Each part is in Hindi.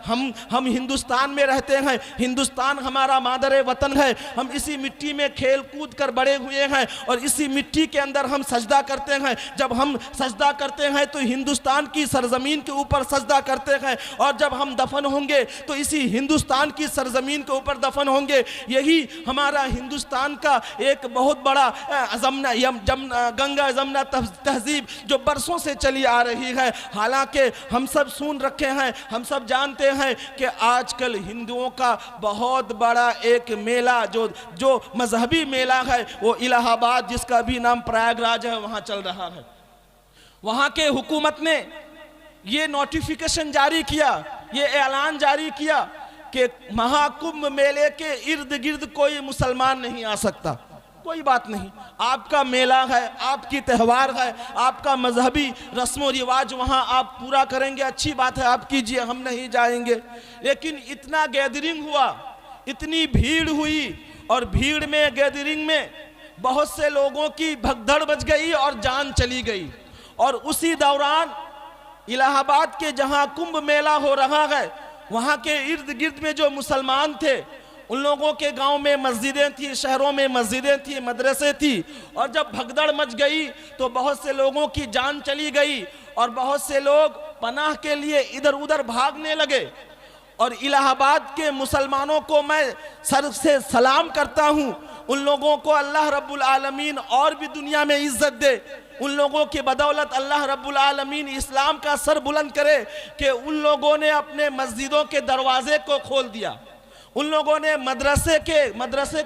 हम हिंदुस्तान में रहते हैं, हिंदुस्तान हमारा मादर वतन है, हम इसी मिट्टी में खेल कूद कर बड़े हुए हैं और इसी मिट्टी के अंदर हम सजदा करते हैं। जब हम सजदा करते हैं तो हिंदुस्तान की सरजमीन के ऊपर सजदा करते हैं और जब हम दफन होंगे तो इसी हिंदुस्तान की सरजमीन के ऊपर दफन होंगे। यही हमारा हिंदुस्तान का एक बहुत बड़ा गंगा जमुना तहजीब जो बरसों से चली आ रही है। हालांकि हम सब सुन रखे हैं, हम सब जानते हैं कि आजकल हिंदुओं का बहुत बड़ा एक मेला जो मजहबी मेला है वो इलाहाबाद, जिसका भी नाम प्रयागराज है, वहां चल रहा है। वहां के हुकूमत ने ये नोटिफिकेशन जारी किया, ये ऐलान जारी किया कि महाकुंभ मेले के इर्द गिर्द कोई मुसलमान नहीं आ सकता। कोई बात नहीं, आपका मेला है, आपकी त्यौहार है, आपका मजहबी रस्म रिवाज वहाँ आप पूरा करेंगे, अच्छी बात है, आप कीजिए, हम नहीं जाएंगे। लेकिन इतना गैदरिंग हुआ, इतनी भीड़ हुई और भीड़ में गैदरिंग में बहुत से लोगों की भगदड़ मच गई और जान चली गई। और उसी दौरान इलाहाबाद के जहाँ कुंभ मेला हो रहा है वहाँ के इर्द गिर्द में जो मुसलमान थे उन लोगों के गांव में मस्जिदें थी, शहरों में मस्जिदें थी, मदरसे थी, और जब भगदड़ मच गई तो बहुत से लोगों की जान चली गई और बहुत से लोग पनाह के लिए इधर उधर भागने लगे। और इलाहाबाद के मुसलमानों को मैं सर से सलाम करता हूँ, उन लोगों को अल्लाह रब्बुल आलमीन और भी दुनिया में इज्जत दे, उन लोगों की बदौलत अल्लाह रब्बुल आलमीन इस्लाम का सर बुलंद करे कि उन लोगों ने अपने मस्जिदों के दरवाजे को खोल दिया, उन लोगों ने मदरसे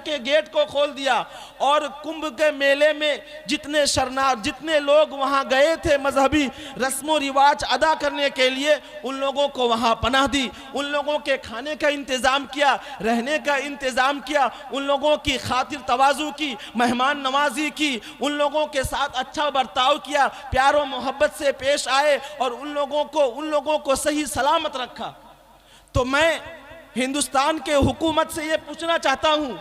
के गेट को खोल दिया और कुंभ के मेले में जितने लोग वहाँ गए थे मजहबी रस्म रिवाज अदा करने के लिए, उन लोगों को वहाँ पनाह दी, उन लोगों के खाने का इंतज़ाम किया, रहने का इंतज़ाम किया, उन लोगों की खातिर तवाज़ु की, मेहमान नवाजी की, उन लोगों के साथ अच्छा बर्ताव किया, प्यार और मोहब्बत से पेश आए और उन लोगों को सही सलामत रखा। तो मैं हिंदुस्तान के हुकूमत से ये पूछना चाहता हूँ,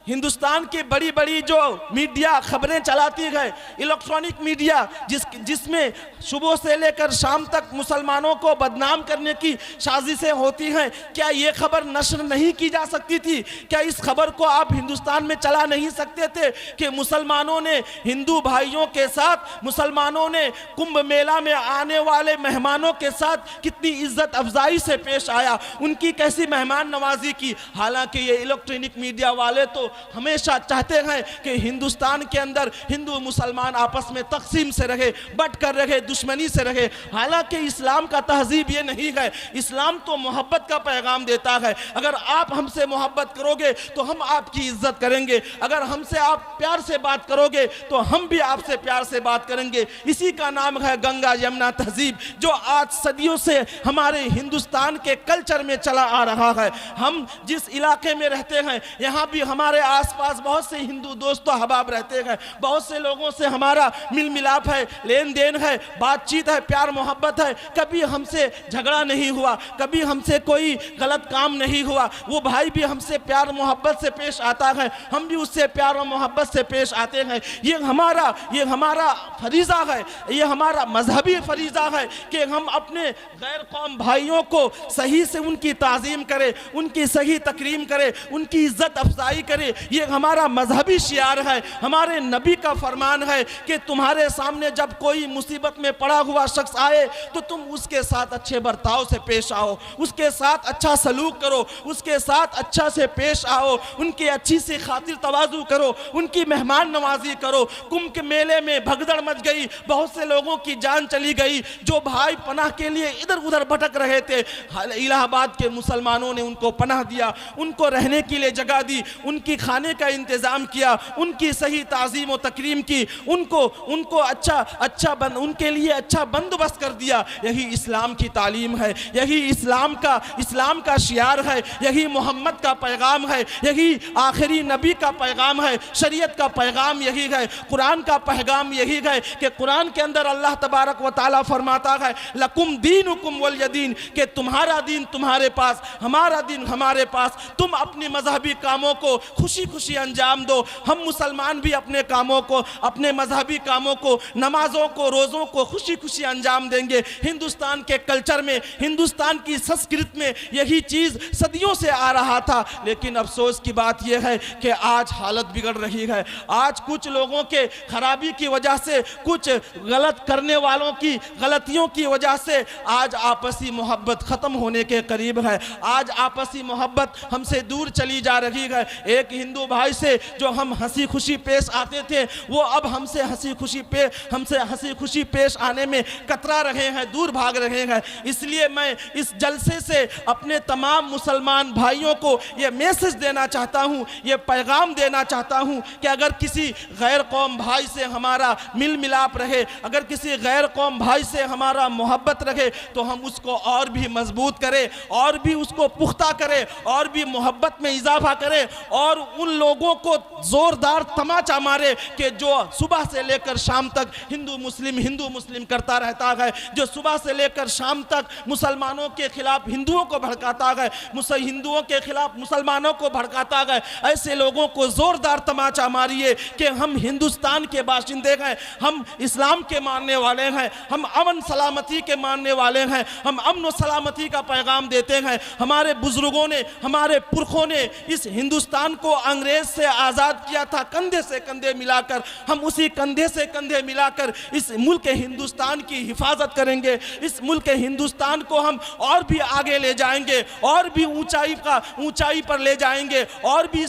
हिंदुस्तान की बड़ी बड़ी जो मीडिया खबरें चलाती है, इलेक्ट्रॉनिक मीडिया जिसमें सुबह से लेकर शाम तक मुसलमानों को बदनाम करने की साजिशें होती हैं, क्या ये खबर नश्र नहीं की जा सकती थी? क्या इस खबर को आप हिंदुस्तान में चला नहीं सकते थे कि मुसलमानों ने हिंदू भाइयों के साथ, मुसलमानों ने कुंभ मेला में आने वाले मेहमानों के साथ कितनी इज्जत अफजाई से पेश आया, उनकी कैसी मेहमान नवाजी की? हालांकि ये इलेक्ट्रॉनिक मीडिया वाले तो हमेशा चाहते हैं कि हिंदुस्तान के अंदर हिंदू मुसलमान आपस में तकसीम से रहे, बट कर रहे, दुश्मनी से रहे। हालांकि इस्लाम का तहजीब ये नहीं है, इस्लाम तो मोहब्बत का पैगाम देता है। अगर आप हमसे मोहब्बत करोगे तो हम आपकी इज्जत करेंगे, अगर हमसे आप प्यार से बात करोगे तो हम भी आपसे प्यार से बात करेंगे। इसी का नाम है गंगा यमुना तहजीब, जो आज सदियों से हमारे हिंदुस्तान के कल्चर में चला आ रहा है। हम जिस इलाके में रहते हैं यहाँ भी हमारे आसपास बहुत से हिंदू दोस्तों हबाब रहते हैं, बहुत से लोगों से हमारा मिल मिलाप है, लेन देन है, बातचीत है, प्यार मोहब्बत है। कभी हमसे झगड़ा नहीं हुआ, कभी हमसे कोई गलत काम नहीं हुआ। वो भाई भी हमसे प्यार मोहब्बत से पेश आता है, हम भी उससे प्यार और मोहब्बत से पेश आते हैं। ये हमारा फरीज़ा है, ये हमारा मजहबी फरीज़ा है कि हम अपने गैर कौम भाइयों को सही से उनकी ताज़ीम करें, उनकी सही तकरीम करें, उनकी इज्जत अफजाई करें। ये हमारा मजहबी शियार है, हमारे नबी का फरमान है कि तुम्हारे सामने जब कोई मुसीबत में पड़ा हुआ शख्स आए तो तुम उसके साथ अच्छे बर्ताव से पेश आओ, उसके साथ अच्छा सलूक करो, उसके साथ अच्छा से पेश आओ, उनकी अच्छी सी खातिर तवाज़ु करो, उनकी मेहमान नवाजी करो। कुंभ के मेले में भगदड़ मच गई, बहुत से लोगों की जान चली गई। जो भाई पनाह के लिए इधर उधर भटक रहे थे, इलाहाबाद के मुसलमानों ने उनको पनाह दिया, उनको रहने के लिए जगह दी, उनकी खाने का इंतज़ाम किया, उनकी सही ताज़ीम व तकरीम की, उनको उनके लिए अच्छा बंदोबस्त कर दिया। यही इस्लाम की तालीम है, यही इस्लाम का शियार है, यही मोहम्मद का पैगाम है, यही आखिरी नबी का पैगाम है, शरीयत का पैगाम यही है, कुरान का पैगाम यही है कि कुरान के अंदर अल्लाह तबारक व तआला फरमाता है लकुम दीनुकुम वलिय दीन, कि तुम्हारा दीन तुम्हारे पास, हमारा दीन हमारे पास। तुम अपनी मजहबी कामों को खुशी खुशी अंजाम दो। हम मुसलमान भी अपने कामों को, अपने मजहबी कामों को, नमाजों को, रोज़ों को खुशी खुशी अंजाम देंगे। हिंदुस्तान के कल्चर में, हिंदुस्तान की संस्कृति में यही चीज़ सदियों से आ रहा था। लेकिन अफसोस की बात यह है कि आज हालत बिगड़ रही है। आज कुछ लोगों के खराबी की वजह से, कुछ गलत करने वालों की गलतियों की वजह से आज आपसी मोहब्बत ख़त्म होने के करीब है। आज आपसी मोहब्बत हमसे दूर चली जा रही है। एक हिंदू भाई से जो हम हंसी खुशी पेश आते थे, वो अब हमसे हंसी खुशी पेश आने में कतरा रहे हैं, दूर भाग रहे हैं। इसलिए मैं इस जलसे से अपने तमाम मुसलमान भाइयों को ये मैसेज देना चाहता हूँ, ये पैगाम देना चाहता हूँ कि अगर किसी गैर कौम भाई से हमारा मिल मिलाप रहे, अगर किसी गैर कौम भाई से हमारा मोहब्बत रहे, तो हम उसको और भी मजबूत करें, और भी उसको पुख्ता करें, और भी मोहब्बत में इजाफा करें, और उन लोगों को ज़ोरदार तमाचा मारे कि जो सुबह से लेकर शाम तक हिंदू मुस्लिम करता रहता है, जो सुबह से लेकर शाम तक मुसलमानों के खिलाफ हिंदुओं को भड़काता है, हिंदुओं के खिलाफ मुसलमानों को भड़काता है। ऐसे लोगों को ज़ोरदार तमाचा मारिए कि हम हिंदुस्तान के बाशिंदे हैं, हम इस्लाम के मानने वाले हैं, हम अमन सलामती के मानने वाले हैं, हम अमन और सलामती का पैगाम देते हैं। हमारे बुजुर्गों ने, हमारे पुरखों ने इस हिंदुस्तान को अंग्रेज से आज़ाद किया था कंधे से कंधे मिलाकर। हम उसी कंधे से कंधे मिलाकर इस मुल्क हिंदुस्तान की हिफाजत करेंगे। इस मुल्क हिंदुस्तान को हम और भी आगे ले जाएंगे, और भी ऊंचाई पर ले जाएंगे, और भी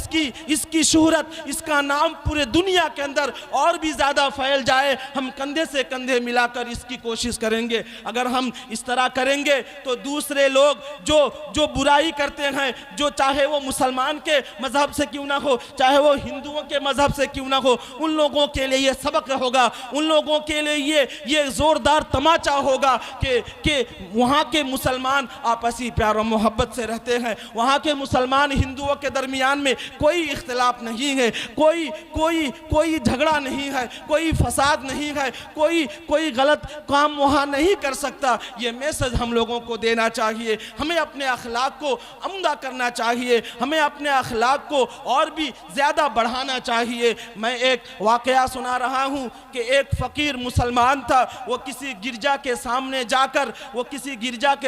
इसकी शोहरत, इसका नाम पूरे दुनिया के अंदर और भी ज़्यादा फैल जाए। हम कंधे से कंधे मिलाकर इसकी कोशिश करेंगे। अगर हम इस तरह करेंगे तो दूसरे लोग जो बुराई करते हैं, जो चाहे वो मुसलमान के मजहब से क्यों ना हो, चाहे वो हिंदुओं के मजहब से क्यों ना हो, उन लोगों के लिए ये सबक होगा, उन लोगों के लिए ये ज़ोरदार तमाचा होगा कि वहाँ के मुसलमान आपसी प्यार और मोहब्बत से रहते हैं। वहाँ के मुसलमान हिंदुओं के दरमियान में कोई इख्तिलाफ नहीं है, कोई झगड़ा नहीं है, कोई फसाद नहीं है, कोई गलत काम वहाँ नहीं कर सकता। ये मैसेज हम लोगों को देना चाहिए। हमें अपने अखलाक को अमदा करना चाहिए, हमें अपने अखलाक को और भी ज़्यादा बढ़ाना चाहिए। मैं एक वाक़या सुना रहा हूँ कि एक फ़कीर मुसलमान था, वो किसी गिरजा के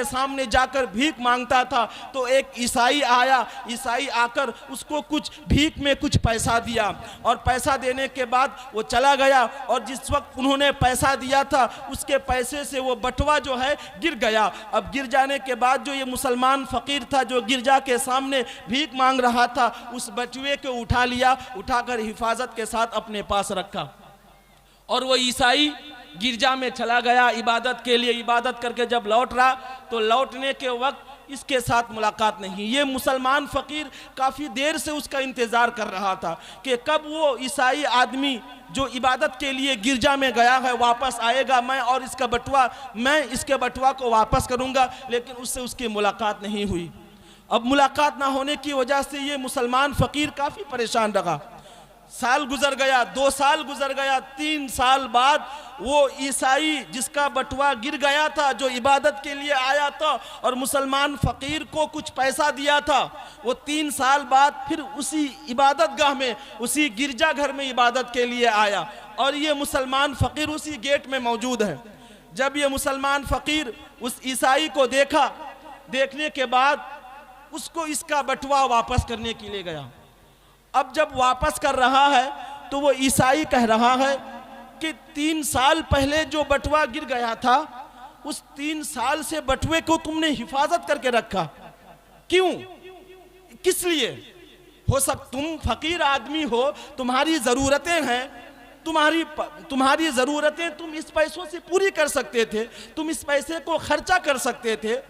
सामने जाकर भीख मांगता था। तो एक ईसाई आया, ईसाई आकर उसको कुछ भीख में कुछ पैसा दिया, और पैसा देने के बाद वो चला गया, और जिस वक्त उन्होंने पैसा दिया था उसके पैसे से वो बटुआ जो है गिर गया। अब गिर जाने के बाद जो ये मुसलमान फ़कीर था, जो गिरजा के सामने भीख मांग रहा था, उस बटुए को उठा लिया, उठाकर हिफाजत के साथ अपने पास रखा, और वो ईसाई गिरजा में चला गया इबादत के लिए। इबादत करके जब लौट रहा तो लौटने के वक्त इसके साथ मुलाकात नहीं। ये मुसलमान फ़कीर काफ़ी देर से उसका इंतज़ार कर रहा था कि कब वो ईसाई आदमी जो इबादत के लिए गिरजा में गया है वापस आएगा, मैं इसके बटुआ को वापस करूँगा। लेकिन उससे उसकी मुलाकात नहीं हुई। अब मुलाकात ना होने की वजह से ये मुसलमान फ़कीर काफ़ी परेशान रहा। साल गुजर गया, 2 साल गुजर गया, 3 साल बाद वो ईसाई जिसका बटुआ गिर गया था, जो इबादत के लिए आया था और मुसलमान फ़कीर को कुछ पैसा दिया था, वो 3 साल बाद फिर उसी इबादत गाह में, उसी गिरजा घर में इबादत के लिए आया, और ये मुसलमान फ़कीर उसी गेट में मौजूद है। जब ये मुसलमान फ़कीर उस ईसाई को देखा, देखने के बाद उसको इसका बटुआ वापस करने के लिए गया। अब जब वापस कर रहा है तो वो ईसाई कह रहा है कि 3 साल पहले जो बटुआ गिर गया था, उस 3 साल से बटुए को तुमने हिफाजत करके रखा, क्यों, किस लिए? तुम फ़कीर आदमी हो, तुम्हारी ज़रूरतें हैं, तुम्हारी ज़रूरतें तुम इस पैसों से पूरी कर सकते थे, तुम इस पैसे को खर्चा कर सकते थे।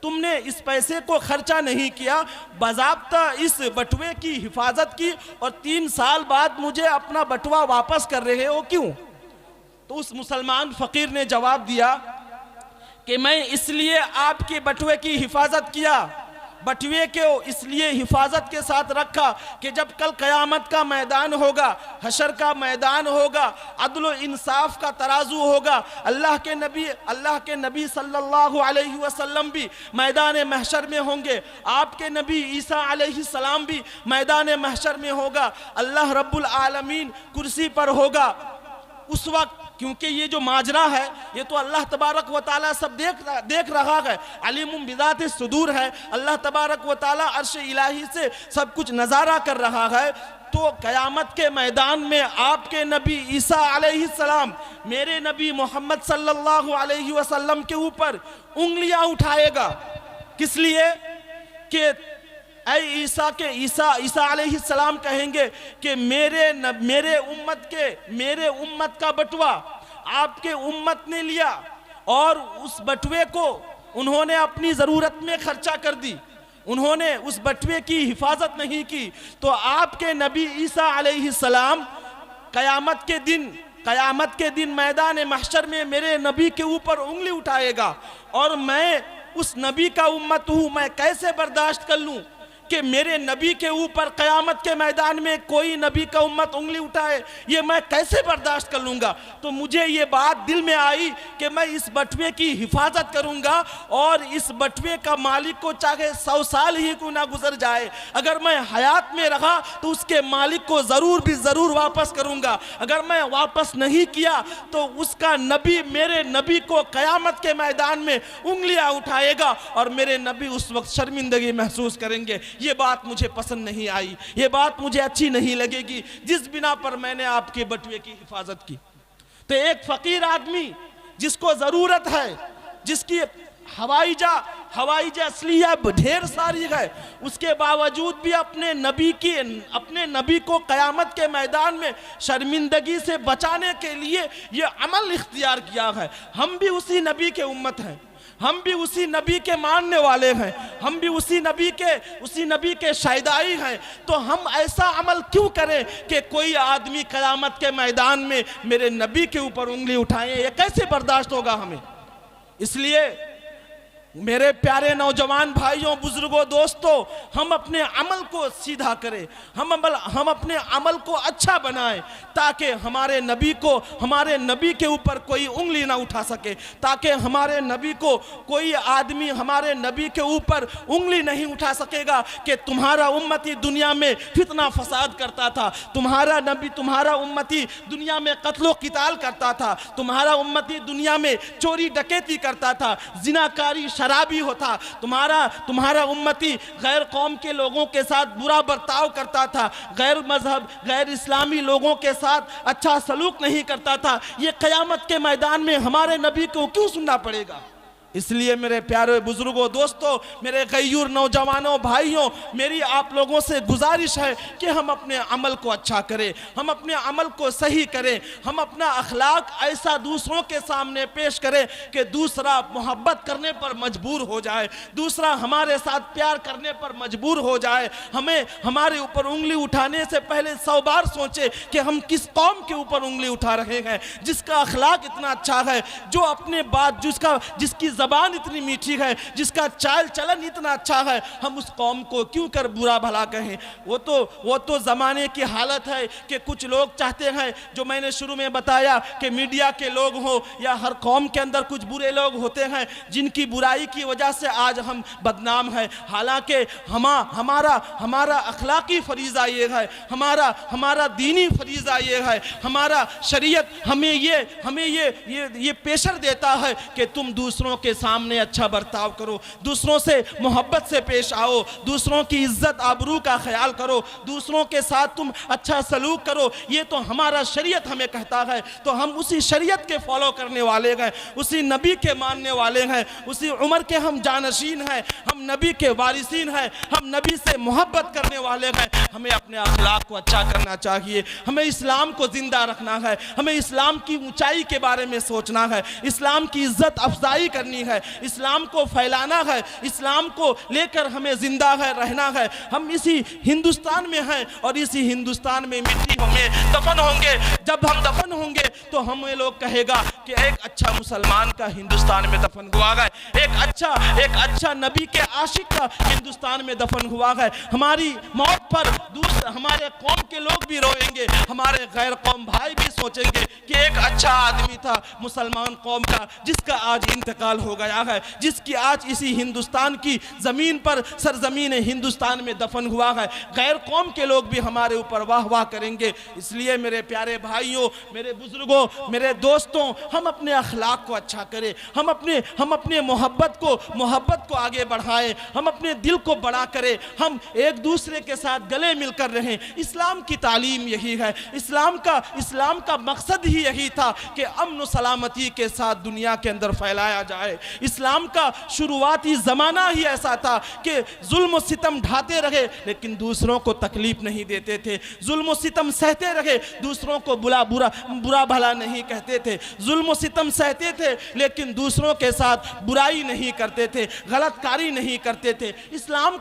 तुमने इस पैसे को खर्चा नहीं किया, बाज़ाब्ता इस बटुए की हिफाजत की, और 3 साल बाद मुझे अपना बटुआ वापस कर रहे हो, क्यों? तो उस मुसलमान फ़कीर ने जवाब दिया कि मैं इसलिए आपके बटुए की हिफाजत किया, बटुए को इसलिए हिफाजत के साथ रखा कि जब कल क़यामत का मैदान होगा, हशर का मैदान होगा, अदल इंसाफ का तराजू होगा, अल्लाह के नबी सल्लल्लाहु अलैहि वसल्लम भी मैदान महशर में होंगे, आपके नबी ईसा अलैहिस्सलाम भी मैदान महशर में होगा, अल्लाह रब्बुल आलमीन कुर्सी पर होगा उस वक्त। क्योंकि ये जो माजरा है ये तो अल्लाह तबारक व ताला सब देख रहा है, अलीमुम बिज़ाति सुदूर है, अल्लाह तबारक व ताला अर्श इलाही से सब कुछ नज़ारा कर रहा है। तो क़यामत के मैदान में आपके नबी ईसा अलैहिस्सलाम मेरे नबी मोहम्मद सल्लल्लाहु अलैहि वसल्लम के ऊपर उंगलियां उठाएगा। किस लिए? कि ईसा अलैहिस्सलाम कहेंगे कि मेरे उम्मत का बटुआ आपके उम्मत ने लिया और उस बटुए को उन्होंने अपनी ज़रूरत में खर्चा कर दी, उन्होंने उस बटुए की हिफाजत नहीं की। तो आपके नबी ईसा अलैहिस्सलाम क़यामत के दिन मैदान महशर में मेरे नबी के ऊपर उंगली उठाएगा और मैं उस नबी का उम्मत हूँ, मैं कैसे बर्दाश्त कर लूँ कि मेरे नबी के ऊपर क़यामत के मैदान में कोई नबी का उम्मत उंगली उठाए, ये मैं कैसे बर्दाश्त कर लूँगा। तो मुझे ये बात दिल में आई कि मैं इस बटुए की हिफाजत करूँगा और इस बटुए का मालिक को चाहे 100 साल ही क्यों ना गुजर जाए, अगर मैं हयात में रहा तो उसके मालिक को ज़रूर वापस करूँगा। अगर मैं वापस नहीं किया तो उसका नबी मेरे नबी को क़यामत के मैदान में उंगलियाँ उठाएगा और मेरे नबी उस वक्त शर्मिंदगी महसूस करेंगे। ये बात मुझे पसंद नहीं आई, ये बात मुझे अच्छी नहीं लगेगी, जिस बिना पर मैंने आपके बटुए की हिफाजत की। तो एक फ़कीर आदमी जिसको ज़रूरत है, जिसकी हवाईजा असलिया ढेर सारी है, उसके बावजूद भी अपने नबी को क़यामत के मैदान में शर्मिंदगी से बचाने के लिए ये अमल इख्तियार किया है। हम भी उसी नबी के उम्मत हैं, हम भी उसी नबी के मानने वाले हैं, हम भी उसी नबी के शायदाई हैं। तो हम ऐसा अमल क्यों करें कि कोई आदमी क़यामत के मैदान में मेरे नबी के ऊपर उंगली उठाए? ये कैसे बर्दाश्त होगा हमें? इसलिए मेरे प्यारे नौजवान भाइयों, बुजुर्गों, दोस्तों, हम अपने अमल को सीधा करें, हम अपने अमल को अच्छा बनाएं ताकि हमारे नबी के ऊपर कोई उंगली ना उठा सके, ताकि हमारे नबी को कोई आदमी हमारे नबी के ऊपर उंगली नहीं उठा सकेगा कि तुम्हारा उम्मती दुनिया में फितना फसाद करता था, तुम्हारा उम्मती दुनिया में कत्लो क़िताल करता था, तुम्हारा उम्मती दुनिया में चोरी डकैती करता था, जिनाकारी शराबी होता, तुम्हारा उम्मती गैर कौम के लोगों के साथ बुरा बर्ताव करता था, गैर मजहब गैर इस्लामी लोगों के साथ अच्छा सलूक नहीं करता था। ये क़यामत के मैदान में हमारे नबी को क्यों सुनना पड़ेगा? इसलिए मेरे प्यारे बुजुर्गों, दोस्तों, मेरे गयूर नौजवानों, भाइयों, मेरी आप लोगों से गुजारिश है कि हम अपने अमल को अच्छा करें, हम अपने अमल को सही करें, हम अपना अखलाक ऐसा दूसरों के सामने पेश करें कि दूसरा मोहब्बत करने पर मजबूर हो जाए, दूसरा हमारे साथ प्यार करने पर मजबूर हो जाए। हमें हमारे ऊपर उंगली उठाने से पहले 100 बार सोचे कि हम किस कौम के ऊपर उंगली उठा रहे हैं, जिसका अखलाक इतना अच्छा है, जो अपने बात जिसकी ज़बान इतनी मीठी है, जिसका चाल चलन इतना अच्छा है, हम उस कौम को क्यों कर बुरा भला कहें? वो तो ज़माने की हालत है कि कुछ लोग चाहते हैं, जो मैंने शुरू में बताया कि मीडिया के लोग हो या हर कौम के अंदर कुछ बुरे लोग होते हैं जिनकी बुराई की वजह से आज हम बदनाम हैं। हालांकि हमारा अखलाकी फरीज़ा ये है, हमारा दीनी फरीज़ा ये है, हमारा शरीयत हमें ये पेशर देता है कि तुम दूसरों के सामने अच्छा बर्ताव करो, दूसरों से मोहब्बत से पेश आओ, दूसरों की इज्जत आबरू का ख्याल करो, दूसरों के साथ तुम अच्छा सलूक करो। ये तो हमारा शरीयत हमें कहता है, तो हम उसी शरीयत के फॉलो करने वाले हैं, उसी नबी के मानने वाले हैं, उसी उम्र के हम जानशीन हैं, हम नबी के वारिसीन हैं, हम नबी से मोहब्बत करने वाले हैं। हमें अपने अखलाक को अच्छा करना चाहिए, हमें इस्लाम को जिंदा रखना है, हमें इस्लाम की ऊंचाई के बारे में सोचना है, इस्लाम की इज्जत अफजाई करनी नहीं है, इस्लाम को फैलाना है, इस्लाम को लेकर हमें जिंदा है रहना है। हम इसी हिंदुस्तान में हैं और इसी हिंदुस्तान में मिट्टी में दफन होंगे। जब हम दफन होंगे तो हमें लोग कहेगा कि एक अच्छा मुसलमान का हिंदुस्तान में दफन हुआ है, एक अच्छा नबी के आशिक का हिंदुस्तान में दफन हुआ है। हमारी मौत पर दूसरे हमारे कौम के लोग भी रोएंगे, हमारे गैर कौम भाई भी सोचेंगे कि एक अच्छा आदमी था मुसलमान कौम का, जिसका आज इंतकाल हो गया है, जिसकी आज इसी हिंदुस्तान की ज़मीन पर सरजमीन हिंदुस्तान में दफन हुआ है। गैर कौम के लोग भी हमारे ऊपर वाह वाह करेंगे। इसलिए मेरे प्यारे भाइयों, मेरे बुजुर्गों, मेरे दोस्तों, हम अपने अखलाक को अच्छा करें, हम अपने मोहब्बत को आगे बढ़ाएं, हम अपने दिल को बड़ा करें, हम एक दूसरे के साथ गले मिलकर रहें। इस्लाम की तालीम यही है, इस्लाम का मकसद ही यही था कि अमन सलामती के साथ दुनिया के अंदर फैलाया जाए। इस्लाम का शुरुआती ज़माना ही ऐसा था कि जुल्म सितम ढाते रहे लेकिन दूसरों को तकलीफ नहीं देते थे, जुल्म सितम सहते रहे दूसरों को बुरा भला नहीं कहते थे, जुल्म सितम सहते थे लेकिन दूसरों के साथ बुराई नहीं करते थे, गलतकारी नहीं करते थे। इस्लाम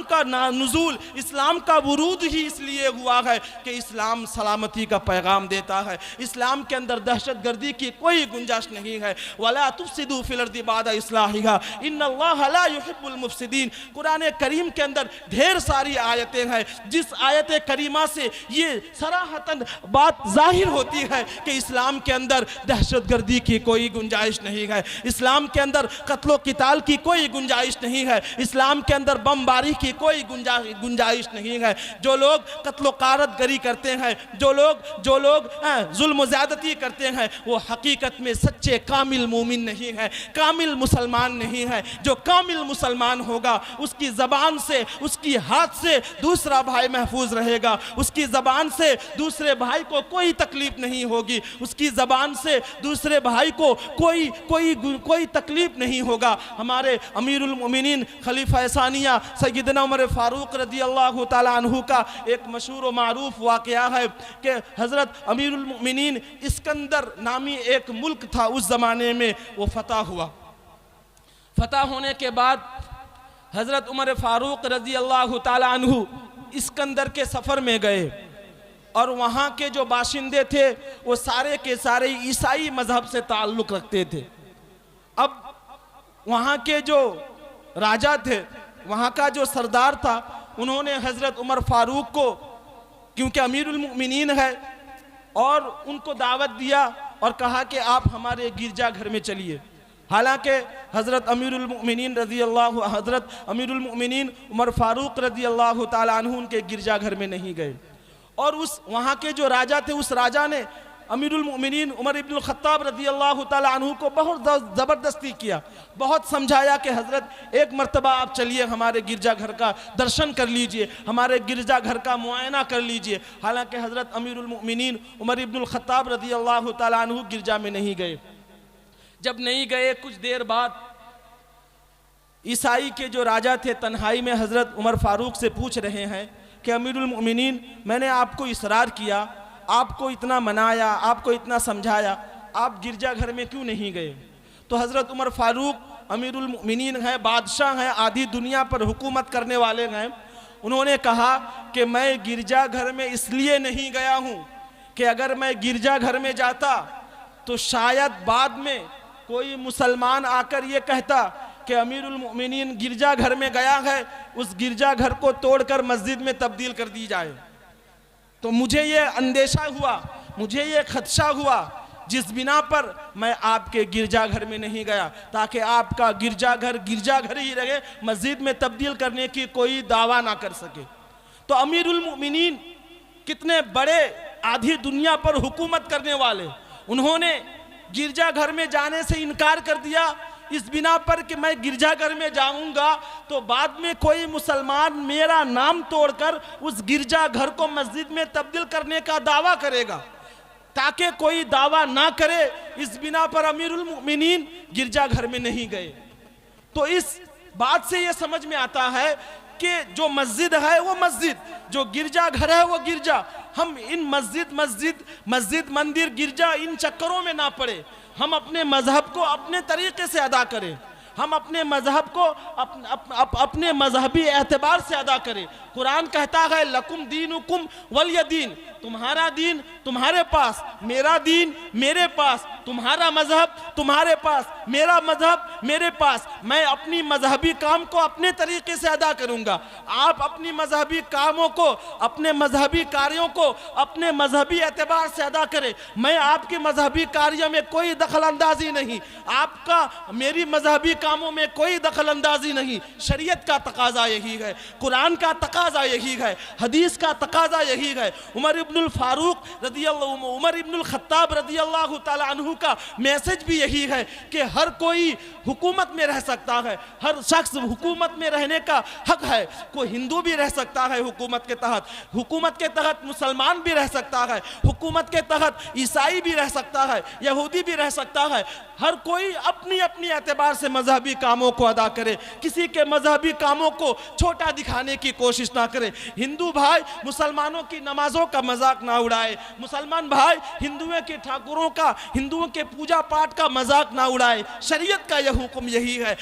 का नुज़ूल, इस्लाम का वुरूद ही इसलिए हुआ है कि इस्लाम सलामती का पैगाम देता है। इस्लाम के अंदर दहशतगर्दी की कोई गुंजाइश नहीं है। वला तुफसिदू फिल अर्दि बादा इस्लाहिहा इन्नल्लाहा ला युहिब्बुल मुफसिदीन। कुरान करीम के अंदर ढेर सारी आयतें हैं जिस आयत करीमा से ये सराहतन बात जाहिर होती है कि इस्लाम के अंदर दहशतगर्दी की कोई गुंजाइश नहीं है, इस्लाम के अंदर कत्लो क़िताल की कोई गुंजाइश नहीं है, इस्लाम के अंदर बमबारी की कोई गुंजाइश नहीं है। जो लोग कत्लो कारतगरी करते हैं, जो लोग जुल्म ज़्यादती करते हैं, वो हकीकत में सच्चे कामिल मोमिन नहीं है, कामिल मुसलमान नहीं है। जो कामिल मुसलमान होगा उसकी ज़बान से, उसकी हाथ से दूसरा भाई महफूज रहेगा, उसकी ज़बान से दूसरे भाई को कोई तकलीफ नहीं होगी, उसकी ज़बान से दूसरे भाई को कोई तकलीफ नहीं होगा। हमारे अमीरुल मोमिनीन खलीफा सानिया सैयदना उमर फारूक रज़ी अल्लाह ताला अन्हु का एक मशहूर व मारूफ वाक़या है कि हज़रत अमीरुल मोमिनीन इस्कंदर नामी एक मुल्क था उस ज़माने में, वो फतह हुआ। फतह होने के बाद हज़रत उमर फारूक रज़ी अल्लाह ताला अन्हु इस्कंदर के सफ़र में गए और वहाँ के जो बाशिंदे थे वो सारे के सारे ईसाई मज़हब से ताल्लुक़ रखते थे। अब वहाँ के जो राजा थे, वहाँ का जो सरदार था, उन्होंने हज़रत उमर फारूक को, क्योंकि अमीरुल मोमिनीन है, और उनको दावत दिया और कहा कि आप हमारे गिरजा घर में चलिए। हालांकि हज़रत अमीरुल मोमिनीन उमर फारूक रज़ी अल्लाह ताला अन्हु उनके गिरजा घर में नहीं गए और उस वहाँ के जो राजा थे उस राजा ने अमीरुल मोमिनीन उमर इब्नुल ख़त्ताब रज़ी अल्लाह ताला अन्हु को बहुत ज़बरदस्ती किया, बहुत समझाया कि हज़रत एक मर्तबा आप चलिए, हमारे गिरजा घर का दर्शन कर लीजिए, हमारे गिरजा घर का मुआयना कर लीजिए। हालांकि हज़रत अमीरुल मोमिनीन उमर इब्नुल ख़त्ताब रज़ी अल्लाह ताला अन्हु गिरजा में नहीं गए। जब नहीं गए, कुछ देर बाद ईसाई के जो राजा थे तन्हाई में हज़रत उमर फारूक से पूछ रहे हैं कि अमीरुल मोमिनीन, मैंने आपको इसरार किया, आपको इतना मनाया, आपको इतना समझाया, आप गिरजा घर में क्यों नहीं गए? तो हज़रत उमर फारूक अमीरुल मोमिनीन हैं, बादशाह हैं, आधी दुनिया पर हुकूमत करने वाले हैं। उन्होंने कहा कि मैं गिरजा घर में इसलिए नहीं गया हूँ कि अगर मैं गिरजा घर में जाता तो शायद बाद में कोई मुसलमान आकर ये कहता कि अमीरुल मोमिनीन गिरजा घर में गया है, उस गिरजा घर को तोड़कर मस्जिद में तब्दील कर दी जाए। तो मुझे ये अंदेशा हुआ, मुझे ये खदशा हुआ, जिस बिना पर मैं आपके गिरजा घर में नहीं गया, ताकि आपका गिरजा घर ही रहे, मस्जिद में तब्दील करने की कोई दावा ना कर सके। तो अमीरुल मोमिनीन कितने बड़े, आधी दुनिया पर हुकूमत करने वाले, उन्होंने गिरजा घर में जाने से इनकार कर दिया इस बिना पर कि मैं गिरजाघर में जाऊंगा तो बाद में कोई मुसलमान मेरा नाम तोड़कर उस गिरजाघर को मस्जिद में तब्दील करने का दावा करेगा। ताकि कोई दावा ना करे, इस बिना पर अमीरुल मोमिनीन गिरजाघर में नहीं गए। तो इस बात से ये समझ में आता है कि जो मस्जिद है वो मस्जिद, जो गिरजा घर है वो गिरजा। हम इन मस्जिद मंदिर गिरजा इन चक्करों में ना पड़े। हम अपने मजहब को अपने तरीके से अदा करें, हम अपने मजहब को अपने मजहबी एतबार से अदा करें। कुरान कहता है लकुम दीनुकुम वलिय दीन, तुम्हारा दीन तुम्हारे पास, मेरा दीन मेरे पास, तुम्हारा मजहब तुम्हारे पास, मेरा मजहब मेरे पास। मैं अपनी मजहबी काम को अपने तरीके से अदा करूंगा, आप अपनी मजहबी कामों को, अपने मजहबी कार्यों को अपने मजहबी एतबार से अदा करें। मैं आपके मजहबी कार्य में कोई दखल अंदाजी नहीं, आपका मेरी मजहबी कामों में कोई दखल अंदाजी नहीं। शरीयत का तकाजा यही है, कुरान का तकाजा यही है, हदीस का तकाजा यही है। उमर इब्नुल खत्ताब रदियल्लाहु ताला अन्हु का मैसेज भी यही है कि हर कोई हुकूमत में रह सकता है, हर शख्स हुकूमत में रहने का हक है। कोई हिंदू भी रह सकता है हुकूमत के तहत, हुकूमत के तहत मुसलमान भी रह सकता है, हुकूमत के तहत ईसाई भी रह सकता है, यहूदी भी रह सकता है। हर कोई अपनी अपनी एतबार से मजहबी कामों को अदा करे, किसी के मजहबी कामों को छोटा दिखाने की कोशिश ना करे। हिंदू भाई मुसलमानों की नमाजों का मजाक ना उड़ाए, मुसलमान भाई हिंदुओं के ठाकुरों का, हिंदुओं के पूजा पाठ का मजाक ना उड़ाए। शरीयत का यह हुक्म यही है,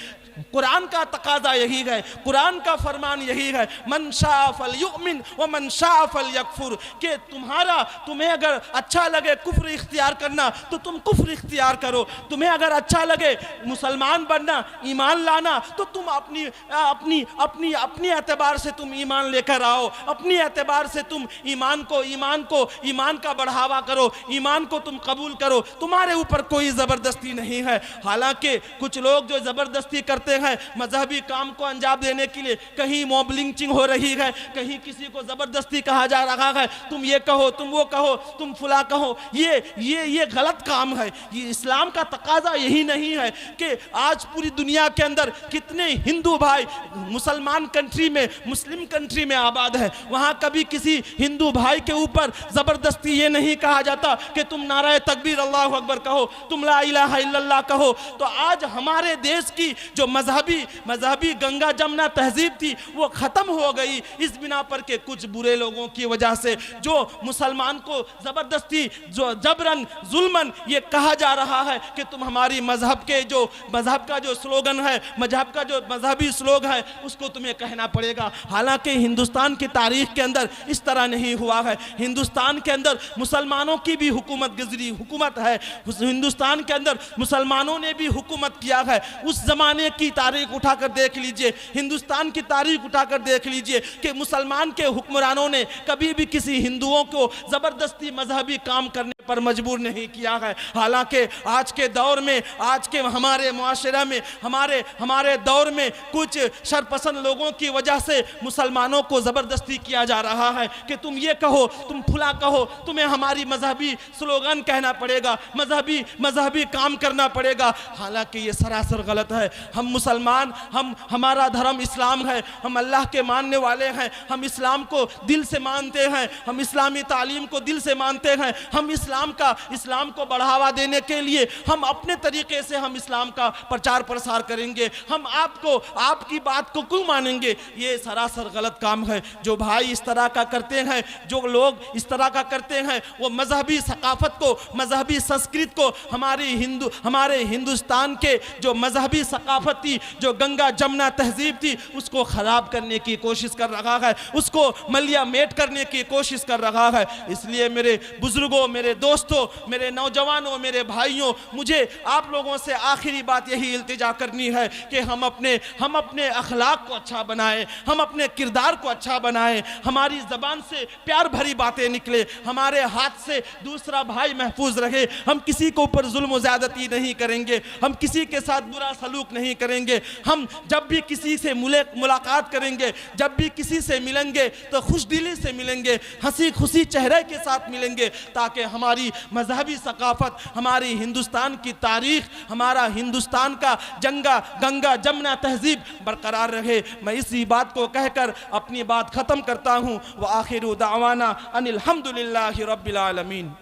कुरान का तकाजा यही है, कुरान का फरमान यही है, मन शाअ फलयुमिन व मन शाअ फलयकफुर, कि तुम्हें अगर अच्छा लगे कुफ्र इख्तियार करना तो तुम कुफ्र इख्तियार करो, तुम्हें अगर अच्छा लगे मुसलमान बनना, ईमान लाना, तो तुम अपनी अपनी अपनी अपनी एतबार से तुम ईमान लेकर आओ, अपनी एतबार से तुम ईमान का बढ़ावा करो, ईमान को तुम कबूल करो। तुम्हारे ऊपर कोई ज़बरदस्ती नहीं है। हालांकि कुछ लोग जो ज़बरदस्ती करते हैं मजहबी काम को अंजाम देने के लिए, कहीं मॉब लिंचिंग हो रही है, कहीं किसी को ज़बरदस्ती कहा जा रहा है, तुम ये कहो, तुम वो कहो, तुम फुला कहो, ये गलत काम है। ये इस्लाम का तकाजा यही नहीं है कि आज पूरी दुनिया के अंदर कितने हिंदू भाई मुसलमान कंट्री में, मुस्लिम कंट्री में आबाद है, वहाँ कभी किसी हिंदू भाई के ऊपर ज़बरदस्ती ये नहीं कहा जाता कि तुम नारा तकबीर अल्लाहु अकबर कहो, तुम ला इलाहा इल्लल्लाह कहो। तो आज हमारे देश की जो मजहबी गंगा जमुना तहजीब थी वो ख़त्म हो गई इस बिना पर के कुछ बुरे लोगों की वजह से, जो मुसलमान को ज़बरदस्ती, जो जबरन जुल्मन ये कहा जा रहा है कि तुम हमारी मजहब का जो स्लोगन है, मजहब का जो मजहबी स्लोग है, उसको तुम्हें कहना पड़ेगा। हालांकि हिंदुस्तान की तारीख के अंदर इस तरह नहीं हुआ है। हिंदुस्तान के अंदर मुसलमानों की भी हुकूमत है, हिंदुस्तान के अंदर मुसलमानों ने भी हुकूमत किया है। उस जमाने की तारीख उठाकर देख लीजिए, हिंदुस्तान की तारीख उठाकर देख लीजिए कि मुसलमान के हुक्मरानों ने कभी भी किसी हिंदुओं को ज़बरदस्ती मजहबी काम करने पर मजबूर नहीं किया है। हालांकि आज के दौर में, आज के हमारे मुआशरा में, हमारे दौर में कुछ शरपसंद लोगों की वजह से मुसलमानों को ज़बरदस्ती किया जा रहा है कि तुम ये कहो, तुम फुला कहो, तुम्हें हमारी मजहबी स्लोगन कहना पड़ेगा, मजहबी काम करना पड़ेगा। हालांकि ये सरासर गलत है। हम मुसलमान, हमारा धर्म इस्लाम है, हम अल्लाह के मानने वाले हैं, हम इस्लाम को दिल से मानते हैं, हम इस्लामी तालीम को दिल से मानते हैं, हम इस्लाम को बढ़ावा देने के लिए हम अपने तरीके से हम इस्लाम का प्रचार प्रसार करेंगे। हम आपकी बात को क्यों मानेंगे? ये सरासर गलत काम है। जो भाई इस तरह का करते हैं, जो लोग इस तरह का करते हैं, वो मजहबी सकाफत को, मजहबी संस्कृत को, हमारे हिंदुस्तान के जो मजहबी सकाफत थी, जो गंगा जमुना तहजीब थी, उसको ख़राब करने की कोशिश कर रहा है, उसको मलिया मेट करने की कोशिश कर रहा है। इसलिए मेरे बुजुर्गों, मेरे दोस्तों, मेरे नौजवानों, मेरे भाइयों, मुझे आप लोगों से आखिरी बात यही इल्तिजा करनी है कि हम अपने अखलाक को अच्छा बनाएं, हम अपने किरदार को अच्छा बनाएं, हमारी ज़बान से प्यार भरी बातें निकले, हमारे हाथ से दूसरा भाई महफूज रहे, हम किसी के ऊपर जुल्म ज़्यादती नहीं करेंगे, हम किसी के साथ बुरा सलूक नहीं करेंगे। हम जब भी किसी से मुलाकात करेंगे, जब भी किसी से मिलेंगे तो खुशदिली से मिलेंगे, हंसी खुशी चेहरे के साथ मिलेंगे, ताकि हमारी मजहबी सकाफत, हमारी हिंदुस्तान की तारीख, हमारा हिंदुस्तान का गंगा जमुना तहजीब बरकरार रहे। मैं इसी बात को कहकर अपनी बात ख़त्म करता हूँ। व आखिरु दावाना अनिल हम्दुलिल्लाहि रब्बिल आलमीन।